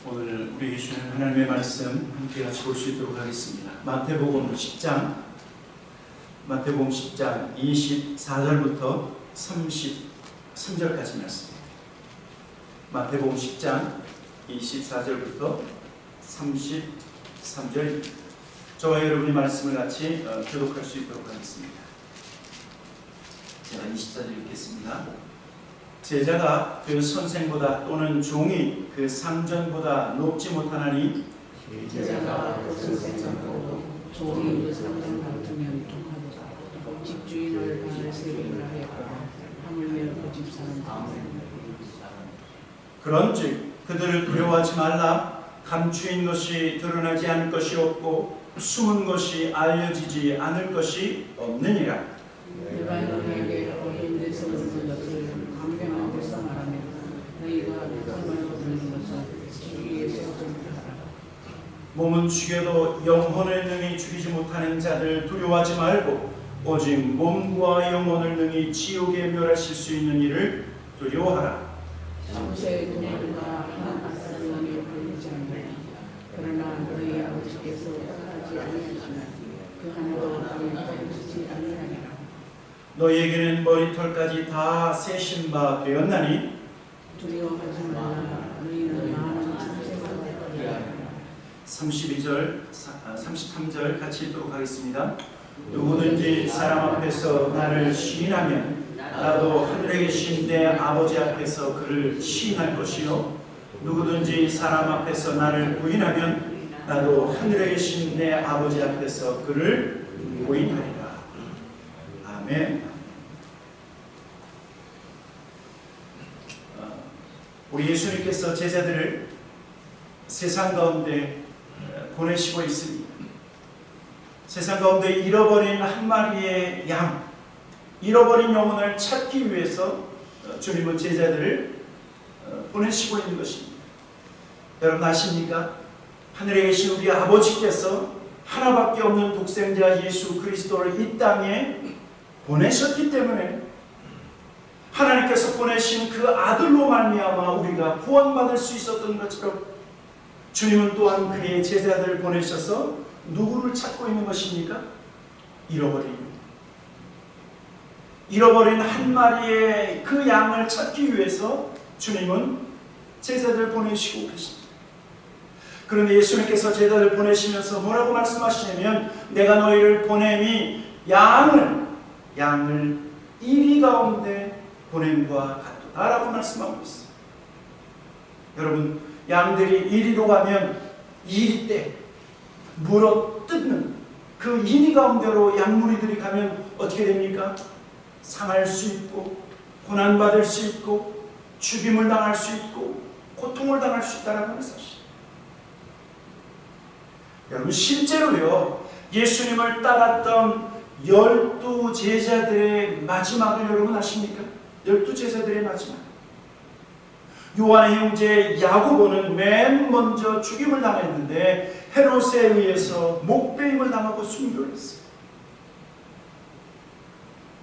오늘 우리 주시는 하나님의 말씀 함께 같이 볼 수 있도록 하겠습니다. 마태복음 10장 24절부터 33절까지 말씀입니다. 마태복음 10장 24절부터 33절입니다. 저와 여러분이 말씀을 같이 교독할 수 있도록 하겠습니다. 제가 24절 읽겠습니다. 제자가 그 선생보다 또는 종이 그 상전보다 높지 못하나니 제자가 그 선생보다 종이 그 상전 같으면 집주인을 당할 세리라 하였고 하물며 그 집사는 그런즉 그들을 두려워하지 말라. 감추인 것이 드러나지 않을 것이 없고 숨은 것이 알려지지 않을 것이 없느니라. 내가 너희에게 어린 데서 듣는 것을 강경한 데서 말하며 너희가 설명을 듣는 것을 주위에서 전파하라. 몸은 죽여도 영혼을 능히 죽이지 못하는 자들 두려워하지 말고 오직 몸과 영혼을 능히 지옥에 멸하실 수 있는 이를 두려워하라. 모세의 동물과 하나 사람에게 보이지 않느냐. 그러나 너희 아버지께서 하지 아니하시면 그 하나도 땅에 떨어지지 아니하리라. 너희에게는 머리털까지 다 세신 바 되었나니 두려워하지 말라. 너희는 많은 참새가 되리라. 33절 같이 읽도록 하겠습니다. 누구든지 사람 앞에서 나를 시인하면 나도 하늘에 계신 내 아버지 앞에서 그를 시인할 것이요 누구든지 사람 앞에서 나를 부인하면 나도 하늘에 계신 내 아버지 앞에서 그를 부인하리라. 아멘. 우리 예수님께서 제자들을 세상 가운데 보내시고 있습니다. 세상 가운데 잃어버린 한 마리의 양, 잃어버린 영혼을 찾기 위해서 주님은 제자들을 보내시고 있는 것입니다. 여러분 아십니까? 하늘에 계신 우리 아버지께서 하나밖에 없는 독생자 예수 그리스도를 이 땅에 보내셨기 때문에 하나님께서 보내신 그 아들로 말미암아 우리가 구원받을 수 있었던 것처럼 주님은 또한 그의 제자들을 보내셔서 누구를 찾고 있는 것입니까? 잃어버린 한 마리의 그 양을 찾기 위해서 주님은 제자들을 보내시고 계십니다. 그런데 예수님께서 제자들을 보내시면서 뭐라고 말씀하시냐면 내가 너희를 보냄이 양을 이리 가운데 보냄과 같도다라고 말씀하고 있습니다. 여러분 양들이 이리로 가면 이리 때 물어 뜯는 그 이리 가운데로 양무리들이 가면 어떻게 됩니까? 상할 수 있고 고난받을 수 있고 죽임을 당할 수 있고 고통을 당할 수 있다는 사실. 여러분 실제로요 예수님을 따랐던 12 제자들의 마지막을 여러분 아십니까? 12 제자들의 마지막. 요한의 형제 야고보는 맨 먼저 죽임을 당했는데 헤롯에 의해서 목베임을 당하고 순교를 했어요.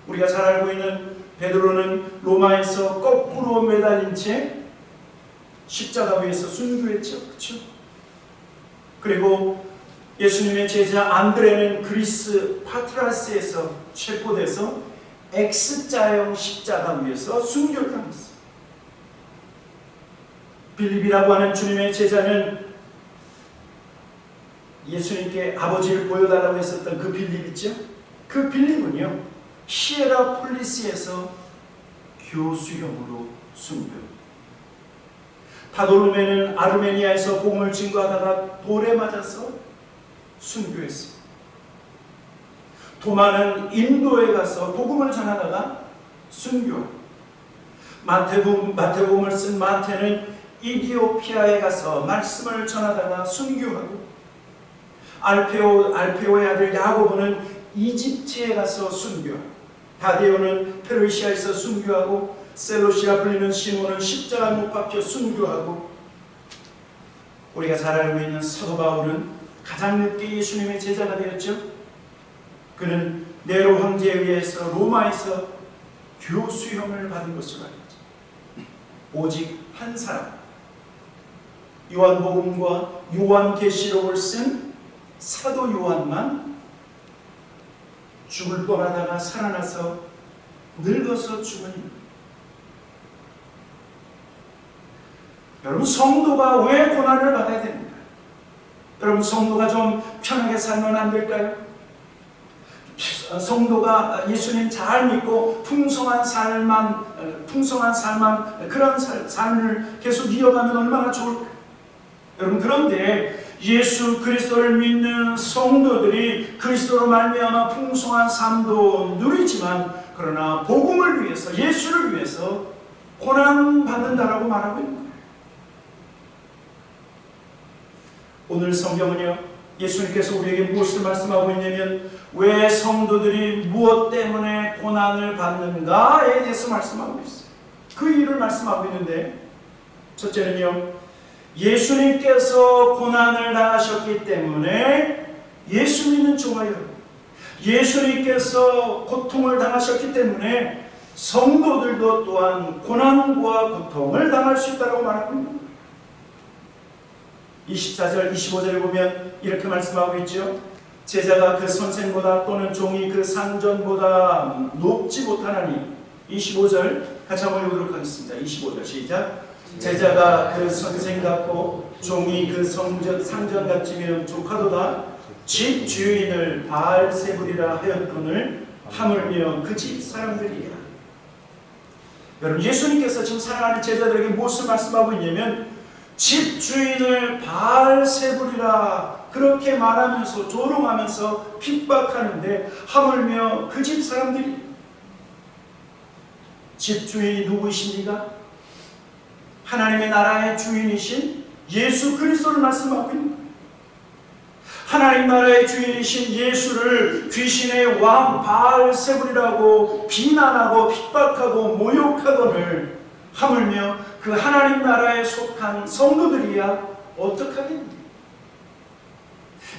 우리가 잘 알고 있는 베드로는 로마에서 거꾸로 매달린 채 십자가 위에서 순교했죠. 그렇죠? 그리고 예수님의 제자 안드레는 그리스 파트라스에서 체포돼서 X자형 십자가 위에서 순교를 당했어요. 빌립이라고 하는 주님의 제자는 예수님께 아버지를 보여달라고 했었던 그 빌립 있죠? 그 빌립은요 히에라폴리스에서 교수형으로 순교. 바돌로메는 아르메니아에서 복음을 증거하다가 돌에 맞아서 순교했어요. 도마는 인도에 가서 복음을 전하다가 순교. 마태복음을 쓴 마태는 이디오피아에 가서 말씀을 전하다가 순교하고 알페오의 아들 야고보는 이집트에 가서 순교하고 다데오는 페르시아에서 순교하고 셀로시라 불리는 시몬은 십자가에 못 박혀 순교하고 우리가 잘 알고 있는 사도 바울은 가장 늦게 예수님의 제자가 되었죠. 그는 네로 황제에 의해서 로마에서 교수형을 받은 것으로 알려져. 오직 한 사람 요한복음과 요한계시록을 쓴 사도 요한만 죽을 뻔하다가 살아나서 늙어서 죽은. 여러분, 성도가 왜 고난을 받아야 됩니까? 여러분, 성도가 좀 편하게 살면 안 될까요? 성도가 예수님 잘 믿고 풍성한 삶만 그런 삶을 계속 이어가면 얼마나 좋을까? 여러분, 그런데 예수 그리스도를 믿는 성도들이 그리스도로 말미암아 풍성한 삶도 누리지만 그러나 복음을 위해서, 예수를 위해서 고난 받는다라고 말하고 있는 거예요. 오늘 성경은요, 예수님께서 우리에게 무엇을 말씀하고 있냐면 왜 성도들이 무엇 때문에 고난을 받는가에 대해서 말씀하고 있어요. 그 이유를 말씀하고 있는데, 첫째는요, 예수님께서 고난을 당하셨기 때문에, 예수 믿는 종아 여러분, 예수님께서 고통을 당하셨기 때문에 성도들도 또한 고난과 고통을 당할 수 있다고 말하고 있는 거예요. 24절, 25절에 보면 이렇게 말씀하고 있죠. 제자가 그 선생보다 또는 종이 그 상전보다 높지 못하나니. 25절 같이 한번 읽도록 하겠습니다. 25절 시작. 제자가 그 선생 같고 종이 그 상전 같으면 조카도다. 집 주인을 바알세불이라 하였거늘 하물며 그 집 사람들이야. 여러분, 예수님께서 지금 사랑하는 제자들에게 무엇을 말씀하고 있냐면 집 주인을 바알세불이라 그렇게 말하면서 조롱하면서 핍박하는데 하물며 그 집 사람들이. 집 주인이 누구이십니까? 하나님의 나라의 주인이신 예수 그리스도를 말씀하고 있는 거예요. 하나님 나라의 주인이신 예수를 귀신의 왕 바알세불이라고 비난하고 핍박하고 모욕하거늘 하물며 그 하나님 나라에 속한 성도들이야 어떡하겠니?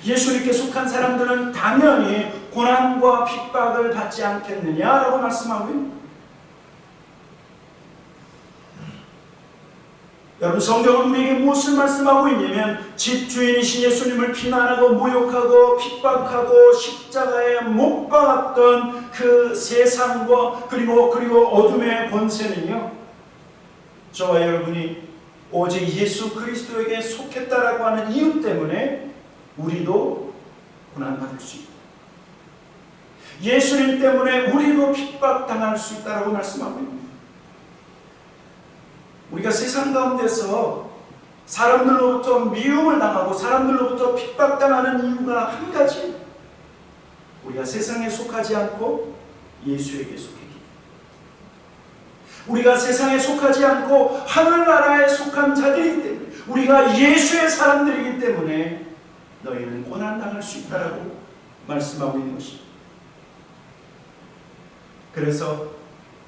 예수님께 속한 사람들은 당연히 고난과 핍박을 받지 않겠느냐라고 말씀하고 있습니다. 여러분, 성경은 우리에게 무엇을 말씀하고 있냐면 집주인이신 예수님을 비난하고 모욕하고 핍박하고 십자가에 못 박았던 그 세상과 그리고 어둠의 권세는요, 저와 여러분이 오직 예수 그리스도에게 속했다라고 하는 이유 때문에 우리도 고난받을 수 있다. 예수님 때문에 우리도 핍박당할 수 있다라고 말씀하고 있습니다. 우리가 세상 가운데서 사람들로부터 미움을 당하고 사람들로부터 핍박당하는 이유가 한 가지, 우리가 세상에 속하지 않고 예수에게 속했기 때문에. 우리가 세상에 속하지 않고 하늘나라에 속한 자들이기 때문에, 우리가 예수의 사람들이기 때문에 너희는 고난당할 수 있다라고 말씀하고 있는 것입니다. 그래서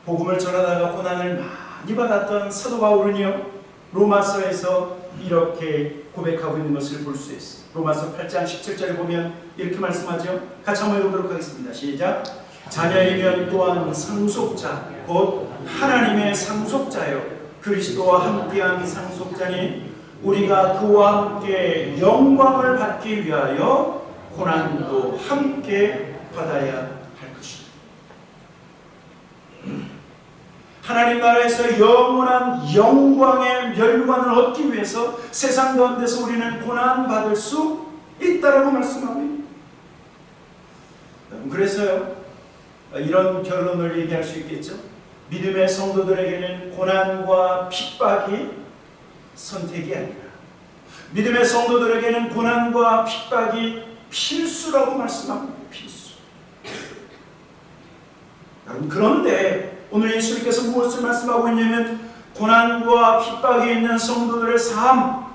복음을 전하다가 고난을 많이 받았던 사도 바울은요, 로마서에서 이렇게 고백하고 있는 것을 볼 수 있어요. 로마서 8장 17절에 보면 이렇게 말씀하죠. 같이 한번 읽어보도록 하겠습니다. 시작. 자녀이면 또한 상속자 곧 하나님의 상속자요 그리스도와 함께한 상속자니 우리가 그와 함께 영광을 받기 위하여 고난도 함께 받아야 할 것이다. 하나님 나라에서 영원한 영광의 멸관을 얻기 위해서 세상 가운데서 우리는 고난받을 수 있다라고 말씀하고 있습니다. 그래서요, 이런 결론을 얘기할 수 있겠죠. 믿음의 성도들에게는 고난과 핍박이 선택이 아니라 믿음의 성도들에게는 고난과 핍박이 필수라고 말씀합니다. 필수. 여러분, 그런데 오늘 예수님께서 무엇을 말씀하고 있냐면 고난과 핍박이 있는 성도들의 삶,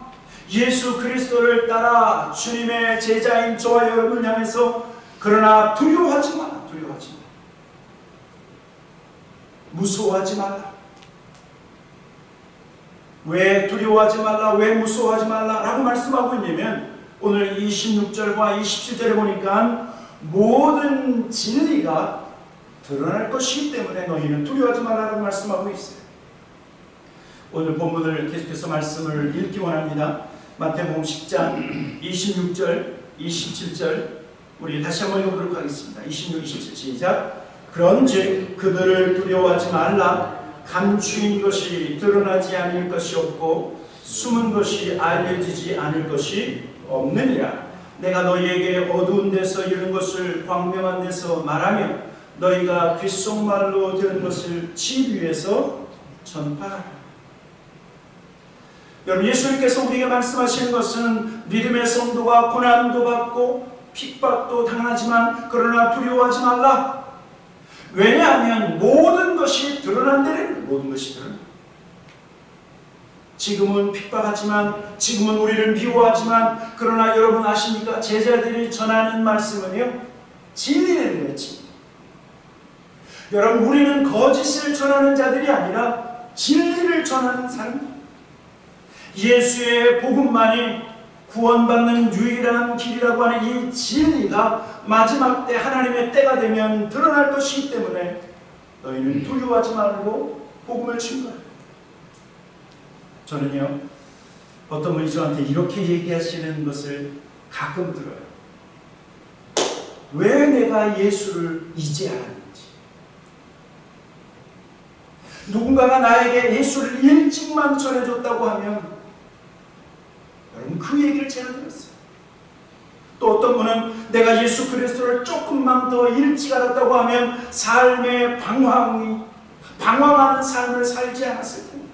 예수 그리스도를 따라 주님의 제자인 저와 여러분을 향해서 그러나 두려워하지 마라. 두려워하지 마라. 무서워하지 말라. 왜 두려워하지 말라, 왜 무서워하지 말라 라고 말씀하고 있냐면 오늘 26절과 27절에 보니까 모든 진리가 드러날 것이기 때문에 너희는 두려워하지 말라라고 말씀하고 있어요. 오늘 본문을 계속해서 말씀을 읽기 원합니다. 마태복음 10장 26절, 27절 우리 다시 한번 읽어보도록 하겠습니다. 26, 27 시작. 그런즉 그들을 두려워하지 말라. 감추인 것이 드러나지 않을 것이 없고 숨은 것이 알려지지 않을 것이 없느니라. 내가 너희에게 어두운 데서 이른 것을 광명한 데서 말하며 너희가 귓속말로 들은 것을 집 위에서 전파하라. 여러분, 예수님께서 우리에게 말씀하시는 것은 믿음의 성도가 고난도 받고 핍박도 당하지만 그러나 두려워하지 말라. 왜냐하면 모든 것이 드러난다는, 모든 것이 드러난다. 지금은 핍박하지만, 지금은 우리를 미워하지만, 그러나 여러분 아십니까? 제자들이 전하는 말씀은요, 진리라는 거예요. 진리. 여러분, 우리는 거짓을 전하는 자들이 아니라 진리를 전하는 사람입니다. 예수의 복음만이 구원받는 유일한 길이라고 하는 이 진리가 마지막 때 하나님의 때가 되면 드러날 것이기 때문에 너희는 두려워하지 말고 복음을 증거하라. 저는요, 어떤 분이 저한테 이렇게 얘기하시는 것을 가끔 들어요. 왜 내가 예수를 이제 알았는지. 누군가가 나에게 예수를 일찍만 전해줬다고 하면 여러분, 그 얘기를 제가 들었어요. 또 어떤 분은 내가 예수 그리스도를 조금만 더 일찍 알았다고 하면 삶의 방황하는 삶을 살지 않았을 텐데.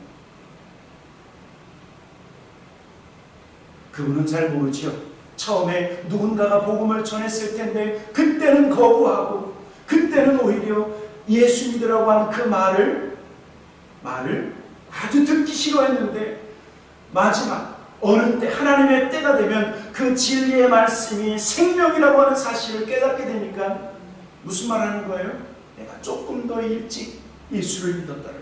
그분은 잘 모르지요. 처음에 누군가가 복음을 전했을 텐데 그때는 거부하고 그때는 오히려 예수 믿으라고 하는 그 말을 아주 듣기 싫어했는데 마지막 어느 때 하나님의 때가 되면 그 진리의 말씀이 생명이라고 하는 사실을 깨닫게 되니까 무슨 말 하는 거예요? 내가 조금 더 일찍 예수를 믿었다.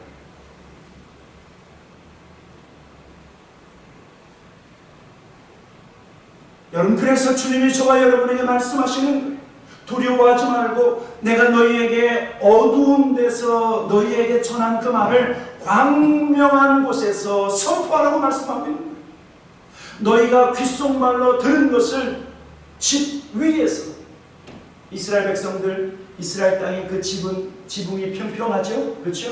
여러분, 그래서 주님이 저와 여러분에게 말씀하시는 거예요. 두려워하지 말고 내가 너희에게 어두운 데서 너희에게 전한 그 말을 광명한 곳에서 선포하라고 말씀하고 있는 거예요. 너희가 귓속말로 들은 것을 집 위에서, 이스라엘 백성들, 이스라엘 땅의 그 지붕이 평평하죠? 그렇죠?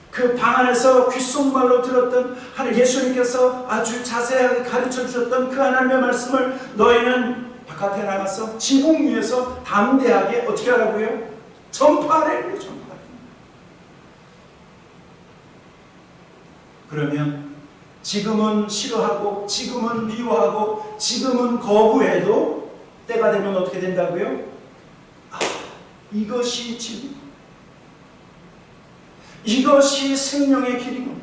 그 방 안에서 귓속말로 들었던 예수님께서 아주 자세하게 가르쳐 주셨던 그 하나님의 말씀을 너희는 바깥에 나가서 지붕 위에서 담대하게 어떻게 하라고요? 전파하라는 거예요. 전파하라. 그러면 지금은 싫어하고 지금은 미워하고 지금은 거부해도 때가 되면 어떻게 된다고요? 이것이 진리, 이것이 생명의 길이고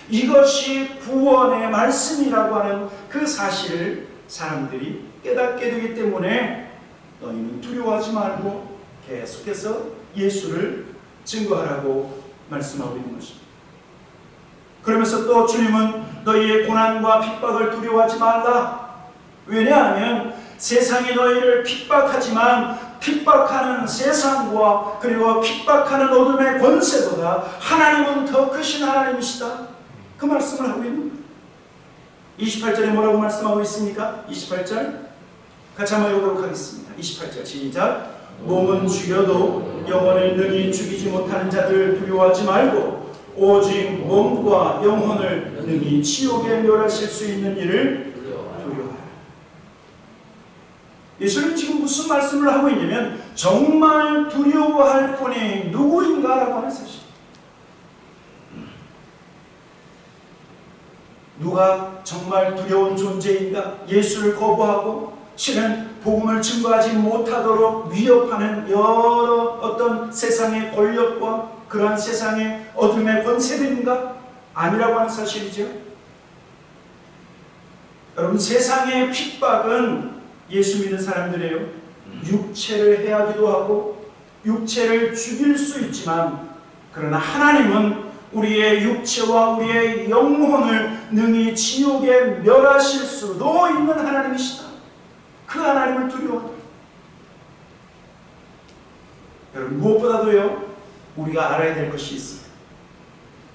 이것이 구원의 말씀이라고 하는 그 사실을 사람들이 깨닫게 되기 때문에 너희는 두려워하지 말고 계속해서 예수를 증거하라고 말씀하고 있는 것입니다. 그러면서 또 주님은 너희의 고난과 핍박을 두려워하지 말라. 왜냐하면 세상이 너희를 핍박하지만 핍박하는 세상과 그리고 핍박하는 어둠의 권세보다 하나님은 더 크신 하나님이시다. 그 말씀을 하고 있는 거예요. 28절에 뭐라고 말씀하고 있습니까? 28절 같이 한번 읽어보도록 하겠습니다. 28절 시작. 몸은 죽여도 영혼을 능히 죽이지 못하는 자들 두려워하지 말고 오직 몸과 영혼을 능히 지옥에 멸하실 수 있는 이를 두려워하라. 예수님 지금 무슨 말씀을 하고 있냐면 정말 두려워할 분이 누구인가라고 하는 사실. 누가 정말 두려운 존재인가? 예수를 거부하고 실은 복음을 증거하지 못하도록 위협하는 여러 어떤 세상의 권력과 그러한 세상의 어둠의 권세들인가? 아니라고 하는 사실이죠. 여러분, 세상의 핍박은 예수 믿는 사람들이에요. 육체를 해하기도 하고 육체를 죽일 수 있지만 그러나 하나님은 우리의 육체와 우리의 영혼을 능히 지옥에 멸하실 수도 있는 하나님이시다. 그 하나님을 두려워합니다. 여러분, 무엇보다도요 우리가 알아야 될 것이 있습니다.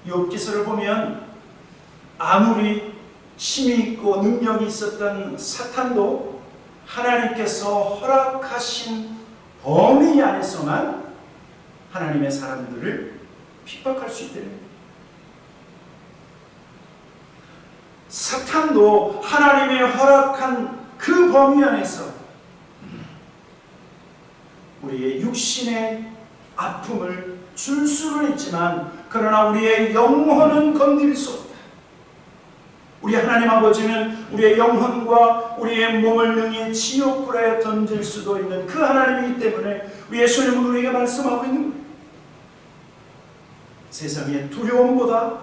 욥기서를 보면 아무리 힘이 있고 능력이 있었던 사탄도 하나님께서 허락하신 범위 안에서만 하나님의 사람들을 핍박할 수 있대요. 사탄도 하나님의 허락한 그 범위 안에서 우리의 육신의 아픔을 줄 수는 있지만 그러나 우리의 영혼은 건드릴 수 없다. 우리 하나님 아버지는 우리의 영혼과 우리의 몸을 능히 지옥불에 던질 수도 있는 그 하나님이기 때문에 우리 예수님은 우리에게 말씀하고 있는 거예요. 세상의 두려움보다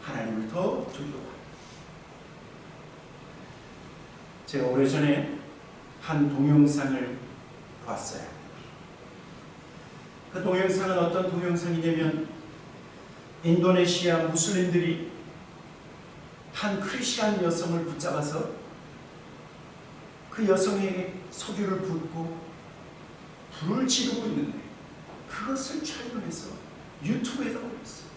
하나님을 더 두려워합니다. 제가 오래전에 한 동영상을 봤어요. 그 동영상은 어떤 동영상이냐면 인도네시아 무슬림들이 한 크리스찬 여성을 붙잡아서 그 여성에게 석유를 붓고 불을 지르고 있는데 그것을 촬영해서 유튜브에다 올렸어요.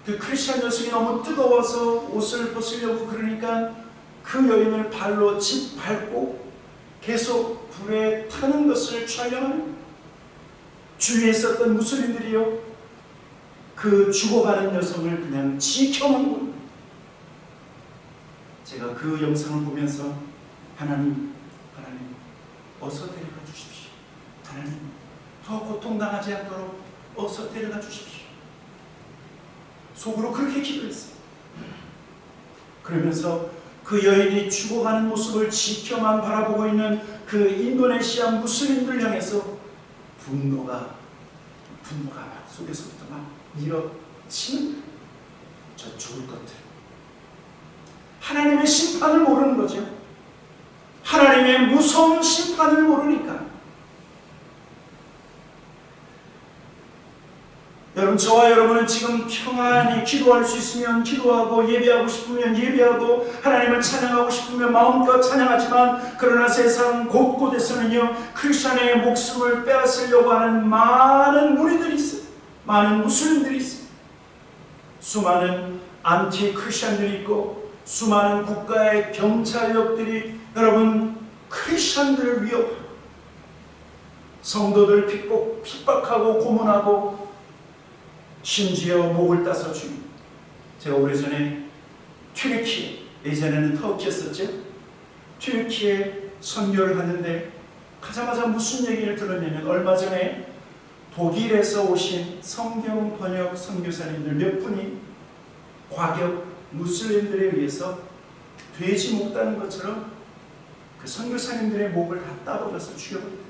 그 크리스찬 여성이 너무 뜨거워서 옷을 벗으려고 그러니까 그 여인을 발로 짓밟고 계속 불에 타는 것을 촬영하는 주위에 있었던 무슬림들이요 그 죽어가는 여성을 그냥 지켜만 봅니다. 제가 그 영상을 보면서 하나님 어서 데려가 주십시오. 하나님 더 고통당하지 않도록 어서 데려가 주십시오. 속으로 그렇게 기도했어요. 그러면서 그 여인이 죽어가는 모습을 지켜만 바라보고 있는 그 인도네시아 무슬림들 향해서 분노가 속에서부터 막 밀어치는 저 죽을 것들. 하나님의 심판을 모르는 거죠. 하나님의 무서운 심판을 모르니까. 여러분, 저와 여러분은 지금 평안히 기도할 수 있으면 기도하고 예배하고 싶으면 예배하고 하나님을 찬양하고 싶으면 마음껏 찬양하지만 그러나 세상 곳곳에서는요 크리스천의 목숨을 빼앗으려고 하는 많은 무리들이 있어요. 많은 무슬림들이 있어요. 수많은 안티 크리스천들이 있고 수많은 국가의 경찰력들이 여러분 크리스천들을 위협하고 성도들 핍박하고 고문하고 심지어 목을 따서 죽입니다. 제가 오래전에 튀르키예, 예전에는 터키였었죠. 튀르키예 선교를 하는데 가자마자 무슨 얘기를 들었냐면 얼마 전에 독일에서 오신 성경 번역 선교사님들 몇 분이 과격 무슬림들에 의해서 돼지 목 따는 것처럼 그 선교사님들의 목을 다 따버려서 죽여버렸다.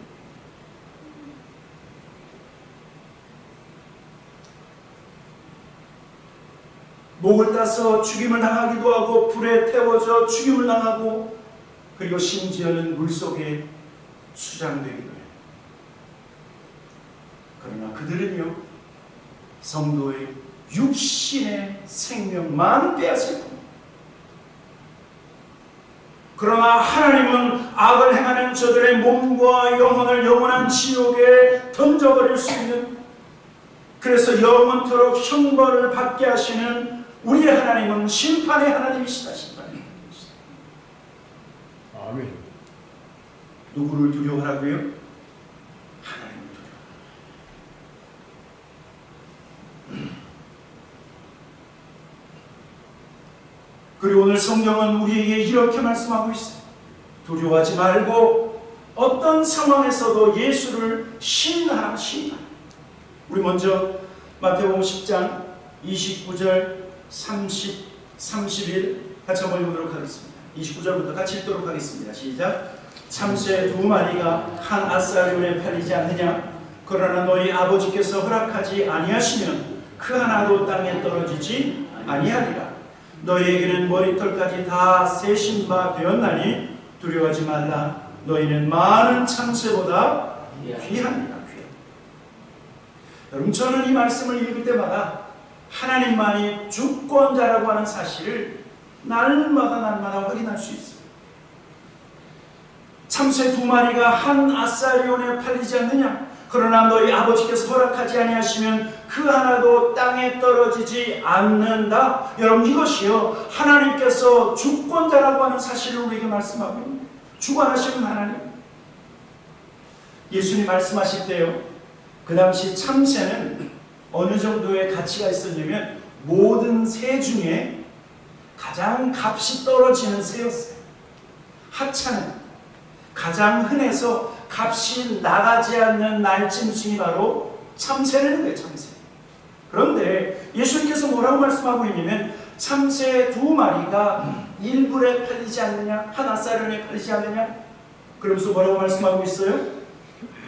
목을 따서 죽임을 당하기도 하고 불에 태워져 죽임을 당하고 그리고 심지어는 물속에 수장되기도 해요. 그러나 그들은요 성도의 육신의 생명만 빼앗을 겁니다. 그러나 하나님은 악을 행하는 저들의 몸과 영혼을 영원한 지옥에 던져버릴 수 있는, 그래서 영원토록 형벌을 받게 하시는 우리의 하나님은 심판의 하나님이시다. 심판의 하나님이시다. 아멘. 누구를 두려워하라고요? 하나님을 두려워하라. 그리고 오늘 성경은 우리에게 이렇게 말씀하고 있어요. 두려워하지 말고 어떤 상황에서도 예수를 신하라. 우리 먼저 마태복음 10장 29절 30, 31 같이 한번 읽도록 하겠습니다. 29절부터 같이 읽도록 하겠습니다. 시작. 참새 두 마리가 한 아사리온에 팔리지 않느냐? 그러나 너희 아버지께서 허락하지 아니하시면 그 하나도 땅에 떨어지지 아니하리라. 너희에게는 머리털까지 다 세신 바 되었나니 두려워하지 말라. 너희는 많은 참새보다 귀하니라. 여러분, 저는 이 말씀을 읽을 때마다 하나님만이 주권자라고 하는 사실을 날마다 확인할 수 있어요. 참새 두 마리가 한 아사리온에 팔리지 않느냐? 그러나 너희 아버지께서 허락하지 아니하시면 그 하나도 땅에 떨어지지 않는다. 여러분, 이것이요 하나님께서 주권자라고 하는 사실을 우리에게 말씀하고 있는, 주관하시는 하나님. 예수님 말씀하실 때요, 그 당시 참새는 어느 정도의 가치가 있었냐면 모든 새 중에 가장 값이 떨어지는 새였어요. 하찮은, 가장 흔해서 값이 나가지 않는 날짐승이 바로 참새라는 거예요. 참새. 그런데 예수님께서 뭐라고 말씀하고 있냐면 참새 2마리가 1불에 팔리지 않느냐, 하나 쌀원에 팔리지 않느냐. 그러면서 뭐라고 말씀하고 있어요?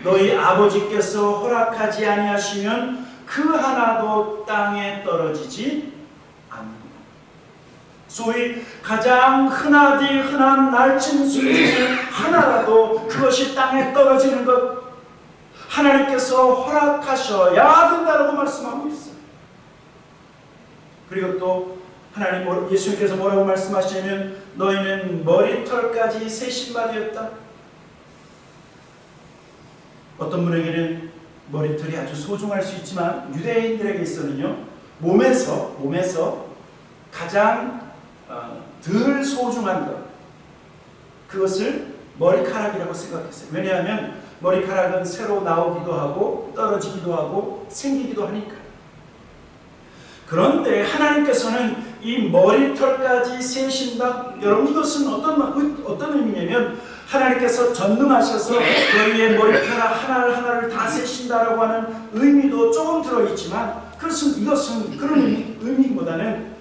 너희 아버지께서 허락하지 아니하시면 그 하나도 땅에 떨어지지 않는다. 소위 가장 흔한 날짐승 중에 하나라도 그것이 땅에 떨어지는 것, 하나님께서 허락하셔야 된다고 말씀하고 있어요. 그리고 또 하나님, 예수님께서 뭐라고 말씀하시냐면 너희는 머리털까지 새 신발이었다. 어떤 분에게는 머리털이 아주 소중할 수 있지만 유대인들에게 있어서는요, 몸에서 가장 덜 소중한 것, 그것을 머리카락이라고 생각했어요. 왜냐하면 머리카락은 새로 나오기도 하고 떨어지기도 하고 생기기도 하니까. 그런데 하나님께서는 이 머리털까지 세신다. 여러분, 이것은 어떤 의미냐면 하나님께서 전능하셔서 너희의 머리카락 하나를 다 세신다라고 하는 의미도 조금 들어있지만, 이것은 그런 의미보다는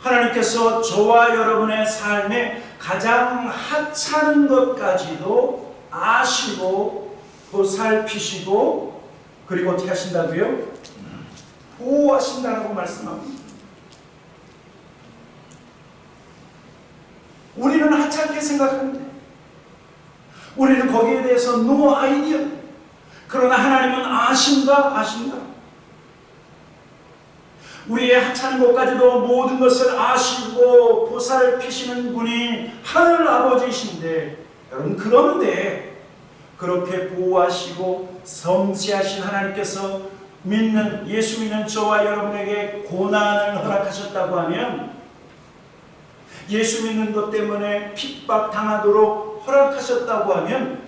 하나님께서 저와 여러분의 삶에 가장 하찮은 것까지도 아시고 보살피시고, 그리고 어떻게 하신다고요? 보호하신다라고 말씀합니다. 우리는 하찮게 생각하는데, 우리는 거기에 대해서 no idea. 그러나 하나님은 아신다. 우리의 하찮은 것까지도 모든 것을 아시고 보살피시는 분이 하늘 아버지이신데, 여러분, 그런데 그렇게 보호하시고 섬세하신 하나님께서 예수 믿는 저와 여러분에게 고난을 허락하셨다고 하면, 예수 믿는 것 때문에 핍박당하도록 허락하셨다고 하면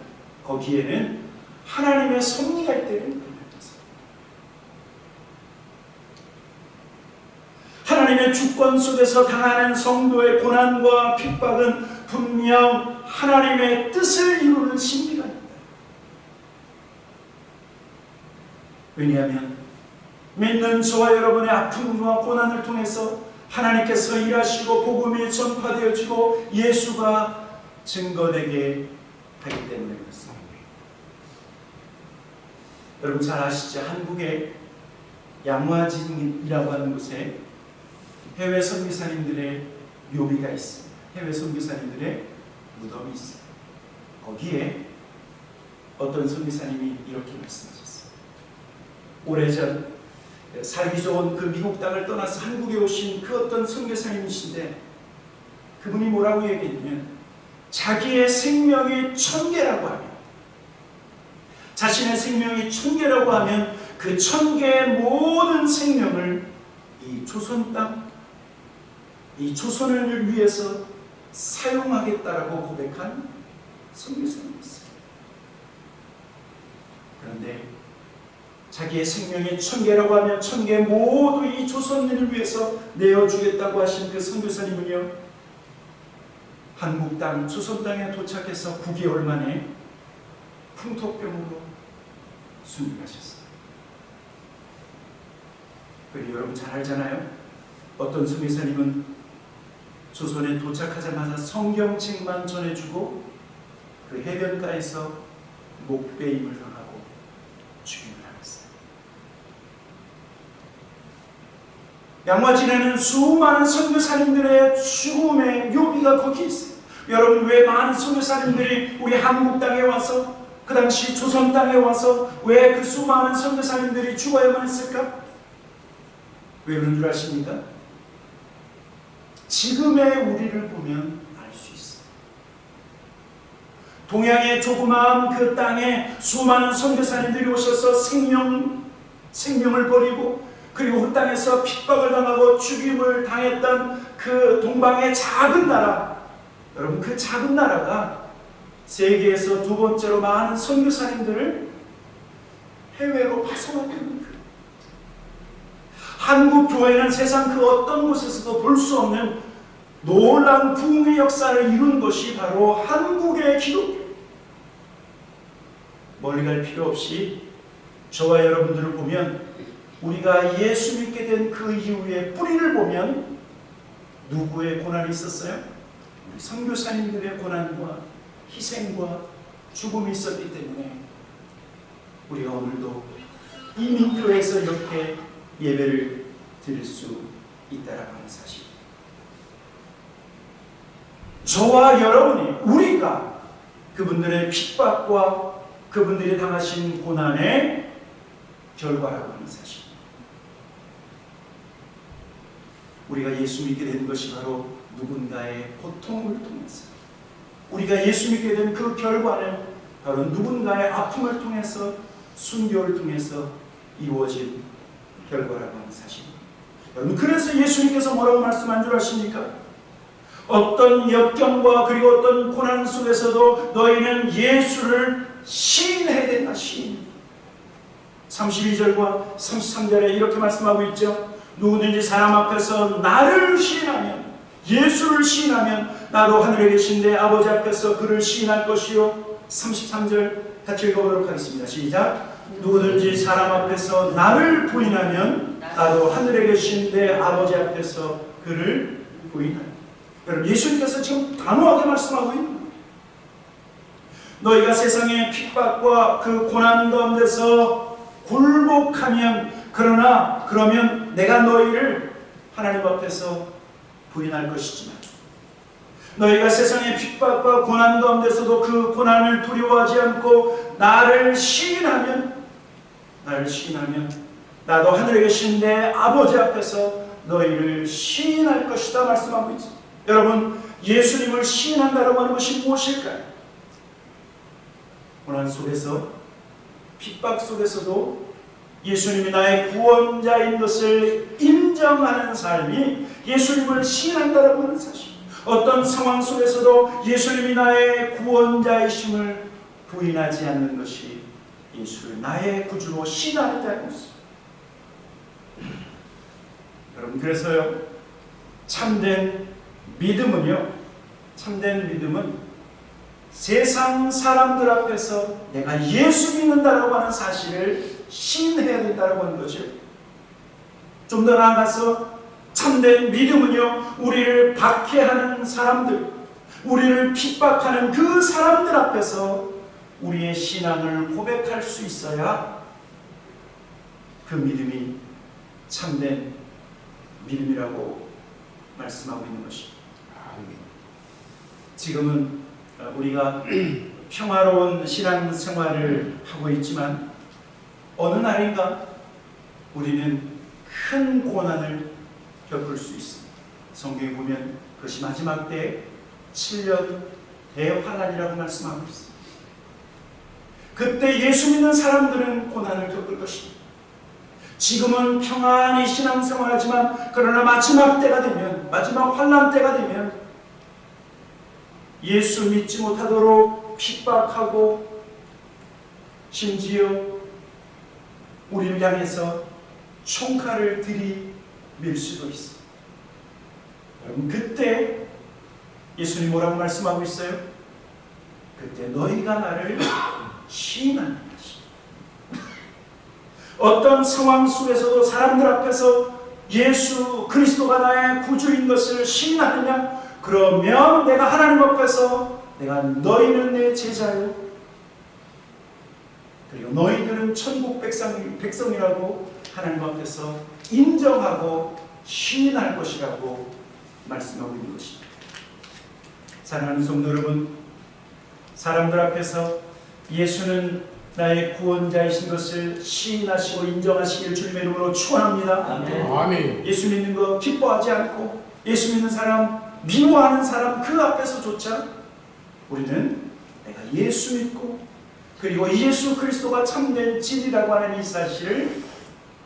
거기에는 하나님의 섭리가 있다는 겁니다. 하나님의 주권 속에서 당하는 성도의 고난과 핍박은 분명 하나님의 뜻을 이루는 신비가 있다. 왜냐하면 믿는 저와 여러분의 아픔과 고난을 통해서 하나님께서 일하시고 복음이 전파되어지고 예수가 증거되게 하기 때문에 그렇습니다. 여러분 잘 아시죠? 한국에 양화진이라고 하는 곳에 해외 선교사님들의 묘비가 있습니다. 해외 선교사님들의 무덤이 있어요. 거기에 어떤 선교사님이 이렇게 말씀하셨어요. 오래전 살기 좋은 그 미국 땅을 떠나서 한국에 오신 그 어떤 선교사님이신데, 그분이 뭐라고 얘기했냐면 자기의 생명이 1000개라고 하면, 자신의 생명이 1000개라고 하면 그 1000개의 모든 생명을 이 조선 땅, 이 조선을 위해서 사용하겠다라고 고백한 선교사님이었어요. 그런데 자기의 생명이 1000개라고 하면 1000개 모두 이 조선인을 위해서 내어주겠다고 하신 그 선교사님은요, 한국 땅, 조선 땅에 도착해서 9개월 만에 풍토병으로 순교하셨어요. 그리고 여러분 잘 알잖아요. 어떤 선교사님은 조선에 도착하자마자 성경책만 전해주고 그 해변가에서 목배임을 당하고 죽임을 당했어요. 양화진에는 수많은 선교사님들의 죽음의 묘비가 거기 있어요. 여러분, 왜 많은 선교사님들이 우리 한국 땅에 와서, 그 당시 조선 땅에 와서 왜 그 수많은 선교사님들이 죽어야만 했을까? 왜 그런 줄 아십니까? 지금의 우리를 보면 알 수 있어요. 동양의 조그마한 그 땅에 수많은 선교사님들이 오셔서 생명을 버리고 그리고 그 땅에서 핍박을 당하고 죽임을 당했던 그 동방의 작은 나라, 여러분 그 작은 나라가 세계에서 두 번째로 많은 선교사님들을 해외로 파송하고 있는 거예요. 한국 교회는 세상 그 어떤 곳에서도 볼 수 없는 놀라운 부흥의 역사를 이룬 것이 바로 한국의 기독교. 멀리 갈 필요 없이 저와 여러분들을 보면, 우리가 예수 믿게 된 그 이후의 뿌리를 보면 누구의 고난이 있었어요? 우리 선교사님들의 고난과 희생과 죽음이 있었기 때문에 우리가 오늘도 이 민교회에서 이렇게 예배를 드릴 수 있다라고 하는 사실. 저와 여러분이, 우리가 그분들의 핍박과 그분들이 당하신 고난의 결과라고 하는 사실. 우리가 예수 믿게 된 것이 바로 누군가의 고통을 통해서, 우리가 예수 믿게 된 그 결과는 바로 누군가의 아픔을 통해서, 순교를 통해서 이루어진 결과라고 하는 사실입니다. 여러분, 그래서 예수님께서 뭐라고 말씀한 줄 아십니까? 어떤 역경과 그리고 어떤 고난 속에서도 너희는 예수를 시인해야 된다. 시인. 32절과 33절에 이렇게 말씀하고 있죠. 누구든지 사람 앞에서 나를 시인하면, 예수를 시인하면 나도 하늘에 계신 내 아버지 앞에서 그를 시인할 것이요. 33절 같이 읽어보도록 하겠습니다. 시작. 누구든지 사람 앞에서 나를 부인하면 나도 하늘에 계신 내 아버지 앞에서 그를 부인한다. 여러분, 예수님께서 지금 단호하게 말씀하고 있는 거예요. 너희가 세상의 핍박과 그 고난 가운데서 굴복하면, 그러면 내가 너희를 하나님 앞에서 부인할 것이지만, 너희가 세상의 핍박과 고난 가운데서도 그 고난을 두려워하지 않고 나를 시인하면 나도 하늘에 계신 내 아버지 앞에서 너희를 시인할 것이다 말씀하고 있습니다. 여러분, 예수님을 시인한다라고 하는 것이 무엇일까요? 고난 속에서, 핍박 속에서도 예수님이 나의 구원자인 것을 인정하는 삶이 예수님을 시인한다라고 하는 사실. 어떤 상황 속에서도 예수님이 나의 구원자이심을 부인하지 않는 것이 예수를 나의 구주로 시인하는 것입니다. 여러분, 그래서요, 참된 믿음은 세상 사람들 앞에서 내가 예수 믿는다라고 하는 사실을 시인해야 된다라고 하는 거죠. 좀 더 나아가서 참된 믿음은요, 우리를 박해하는 사람들, 우리를 핍박하는 그 사람들 앞에서 우리의 신앙을 고백할 수 있어야 그 믿음이 참된 믿음이라고 말씀하고 있는 것입니다. 지금은 우리가 평화로운 신앙생활을 하고 있지만 어느 날인가 우리는 큰 고난을 겪을 수 있습니다. 성경에 보면 그것이 마지막 때 7년 대환란이라고 말씀하고 있습니다. 그때 예수 믿는 사람들은 고난을 겪을 것입니다. 지금은 평안히 신앙생활하지만 그러나 마지막 때가 되면, 마지막 환란 때가 되면 예수 믿지 못하도록 핍박하고 심지어 우리를 향해서 총칼을 들이밀 수도 있습니다. 여러분, 그때 예수님 뭐라고 말씀하고 있어요? 그때 너희가 나를 시인하는 것이다. 어떤 상황 속에서도 사람들 앞에서 예수 그리스도가 나의 구주인 것을 시인하느냐? 그러면 내가 하나님 앞에서 내가 너희는 내 제자요, 그리고 너희들은 천국 백성이라고 하나님 앞에서 인정하고 시인할 것이라고 말씀하고 있는 것입니다. 사랑하는 성도 여러분, 사람들 앞에서 예수는 나의 구원자이신 것을 시인하시고 인정하시길 주님의 이름으로 축원합니다. 아멘. 예수 믿는 거 기뻐하지 않고 예수 믿는 사람, 미워하는 사람 그 앞에서조차 우리는 내가 예수 믿고 그리고 예수 그리스도가 참된 진리라고 하는 이 사실을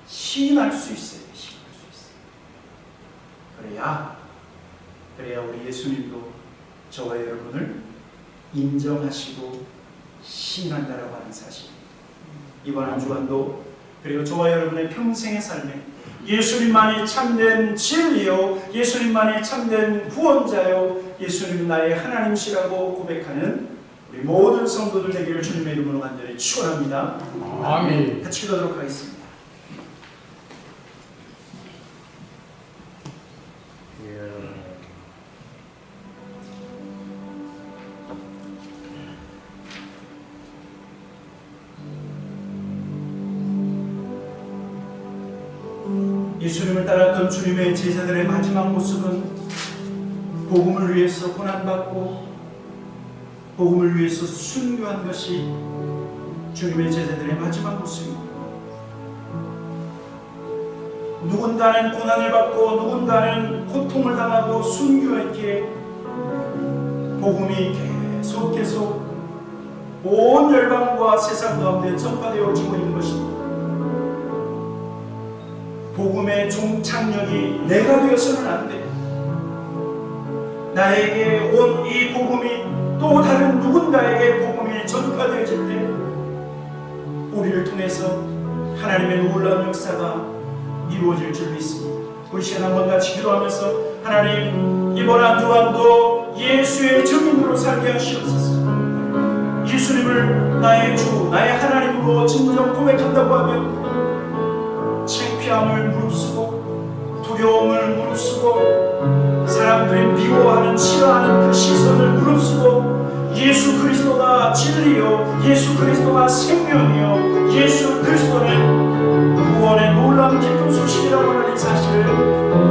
시인할 수 있어요. 시인할 수 있어요. 그래야 우리 예수님도 저와 여러분을 인정하시고 시인한다라고 하는 사실. 이번 한 주간도 그리고 저와 여러분의 평생의 삶에 예수님만이 참된 진리요, 예수님만이 참된 구원자요, 예수님 나의 하나님이시라고 고백하는 우리 모든 성도들 되기를 주님의 이름으로 간절히 축원합니다. 아멘. 같이 기도하도록 하겠습니다. 예수님을 따랐던 주님의 제자들의 마지막 모습은 복음을 위해서 고난받고 복음을 위해서 순교한 것이 주님의 제자들의 마지막 모습입니다. 누군가는 고난을 받고 누군가는 고통을 당하고 순교했기에 복음이 계속 온 열방과 세상 가운데 전파되어지고 있는 것입니다. 복음의 종착역이 내가 되어서는 안 돼. 나에게 온 이 복음이 또 다른 누군가에게 복음이 전파되어질 때 우리를 통해서 하나님의 놀라운 역사가 이루어질 줄 믿습니다. 우리 시간 한번 같이 기도하면서 하나님, 이번 한 주간도 예수의 증인으로 살게 하시옵소서. 예수님을 나의 주, 나의 하나님으로 진정 고백한다고 하면 창피함을 무릅쓰고 두려움을 무릅쓰고 사람들이 미워하는 싫어하는 그 시선을 무릅쓰고 예수 그리스도가 진리요, 예수 그리스도가 생명이요, 예수 그리스도는 구원의 놀라운 기쁜 소식이라고 하는 사실을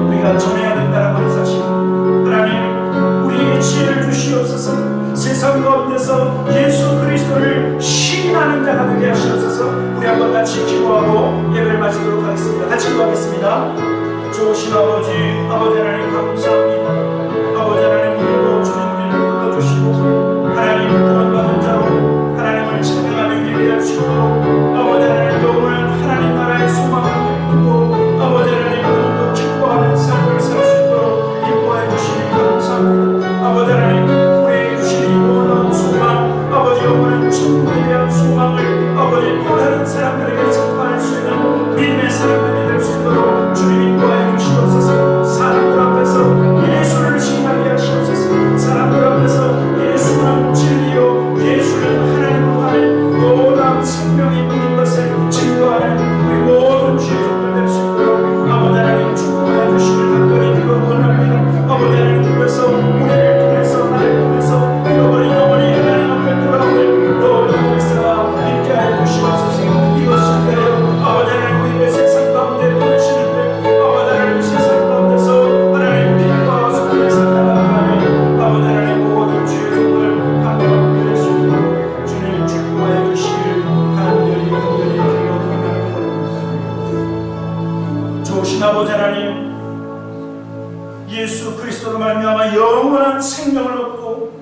우리가 전해야 된다는 하는 사실. 하나님, 우리에게 지혜를 주시옵소서. 세상 가운데서 예수 그리스도를 시인하는 자가 되게 하시옵소서. 우리 한번 같이 기도하고 예배를 마치도록 하겠습니다. 같이 기도하겠습니다. 좋으신 아버지 하나님 감사합니다. 아버지 하나님, 우리도 주님을 불러주시고 하나님 구원받은 자로 하나님을 찬양하며 예배할 수 있도록 아버지 하나님, 영원한 하나님 나라의 소망을 두고 아버지 하나님 오늘도 기뻐하는 삶을 살 수 있도록 인도해 주시니 감사합니다. 아버지 하나님, 우리에게 주신 이 놀라운 소망, 아버지 영원한 천국에 대한 소망을 아버지 또 다른 사람들에게 전파할 수 있는 믿음의 사람들이 될 수 있도록 주님 인도해 주시옵소서. 사람들 앞에서 예수를 시인하게 하시옵소서. 사람들 앞에서 예수는 진리요, 예수는 하나님으로 하는 놀라운 생명이 있는 것을 증거하는 우리 모든 주의 종들 될 수 있도록 아버지 하나님 축복해 주시길 간절히 기도 원합니다. 아버지 하나님, 그래서 우리를 통해서 나를 통해서 잃어버린 영혼이 하나님 앞에 돌아오는 놀라운 역사가 있게 하여 주시옵소서. 이것을 위하여 아버지 하나님, 우리의 세상 가운데 보내시는데 아버지 하나님, 세상 가운데서 하나님 빛과 소금의 살아가는 아버지 하나님 모든 주의 종들 한번 누릴 수 있도록 주님 축복하여 주시길 간절히 기도합니다. 좋으신 아버지 하나님, 예수 그리스도로 말미암아 영원한 생명을 얻고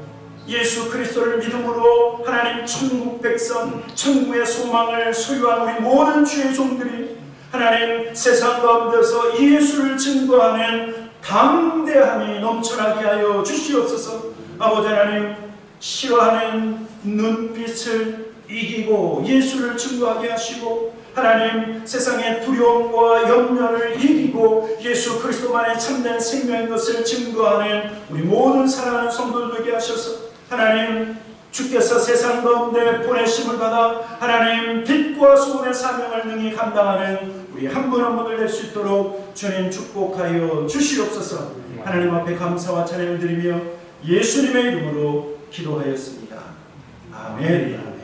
예수 그리스도를 믿음으로 하나님 천국 백성, 천국의 소망을 소유한 우리 모든 주의 종들이 하나님 세상 가운데서 예수를 증거하는 담대함이 넘쳐나게 하여 주시옵소서. 아버지 하나님, 싫어하는 눈빛을 이기고 예수를 증거하게 하시고 하나님, 세상의 두려움과 염려를 이기고 예수 그리스도만의 참된 생명인 것을 증거하는 우리 모든 사랑하는 성도들 되게 하셔서 하나님, 주께서 세상 가운데 보내심을 받아 하나님 빛과 소금의 사명을 능히 감당하는 우리 한 분 한 분을 낼 수 있도록 주님 축복하여 주시옵소서. 하나님 앞에 감사와 찬양을 드리며 예수님의 이름으로 기도하였습니다. 아멘.